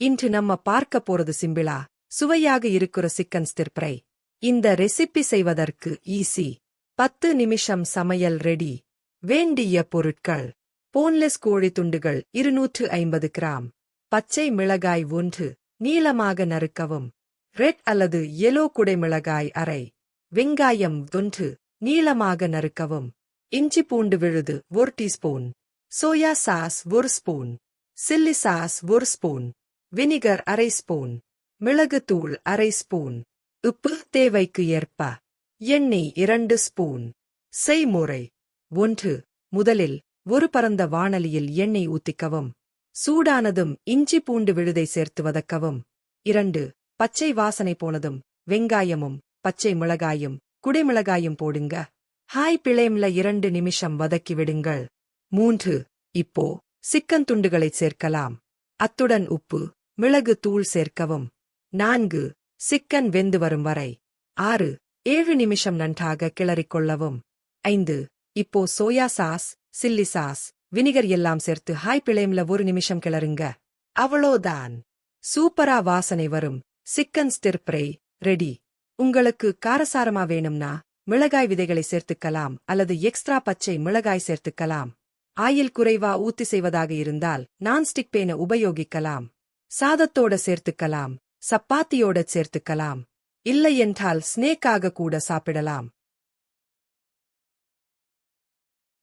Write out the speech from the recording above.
இன்று நம்ம பார்க்க போறது சிம்பிளா சுவையாக இருக்கிற சிக்கன் ஸ்டிர் ஃப்ரை. இந்த ரெசிபி செய்வதற்கு ஈஸி. 10 நிமிஷம் சமையல் ரெடி. வேண்டிய பொருட்கள்: போன்லெஸ் கோழி துண்டுகள் 250 கிராம், பச்சை மிளகாய் 1 நீளமாக நறுக்கவும், ரெட் அல்லது yellow குடைமிளகாய் அரை, வெங்காயம் 1 நீளமாக நறுக்கவும், இஞ்சி பூண்டு விழுது 1 teaspoon, soya sauce 1 spoon, chilli sauce 1 spoon, vinegar அரை ஸ்பூன், மிளகுத்தூள் அரை ஸ்பூன், உப்பு தேவைக்கு ஏற்ப, எண்ணெய் 2 ஸ்பூன். செய்முறை: 1. முதலில் ஒரு பரந்த வாணலியில் எண்ணெய் ஊத்திக்கவும். சூடானதும் இஞ்சி பூண்டு விழுதை சேர்த்து வதக்கவும். 2. பச்சை வாசனை போனதும் வெங்காயமும் பச்சை மிளகாயும் குடைமிளகாயும் போடுங்க. ஹாய் பிளேம்ல 2 நிமிஷம் வதக்கி விடுங்கள். 3. இப்போ சிக்கன் துண்டுகளை சேர்க்கலாம். அத்துடன் உப்பு மிளகு தூள் சேர்க்கவும். 4. சிக்கன் வெந்து வரும் வரை 6-7 நிமிஷம் நன்றாக கிளறிக்கொள்ளவும். 5. இப்போ soya sauce, chilli sauce, vinegar எல்லாம் சேர்த்து ஹாய் பிளேம்ல 1 நிமிஷம் கிளறுங்க. அவ்வளோதான், சூப்பரா வாசனை வரும் சிக்கன் ஸ்டிர் ஃப்ரை ரெடி. உங்களுக்கு காரசாரமா வேணும்னா மிளகாய் விதைகளை சேர்த்துக்கலாம் அல்லது எக்ஸ்ட்ரா பச்சை மிளகாய் சேர்த்துக்கலாம். ஆயில் குறைவா ஊத்தி செய்வதாக இருந்தால் நான்ஸ்டிக் பேனை உபயோகிக்கலாம். சாதத்தோட சேர்த்துக்கலாம், சப்பாத்தியோட சேர்த்துக்கலாம், இல்லையென்றால் ஸ்னேக்காக கூட சாப்பிடலாம்.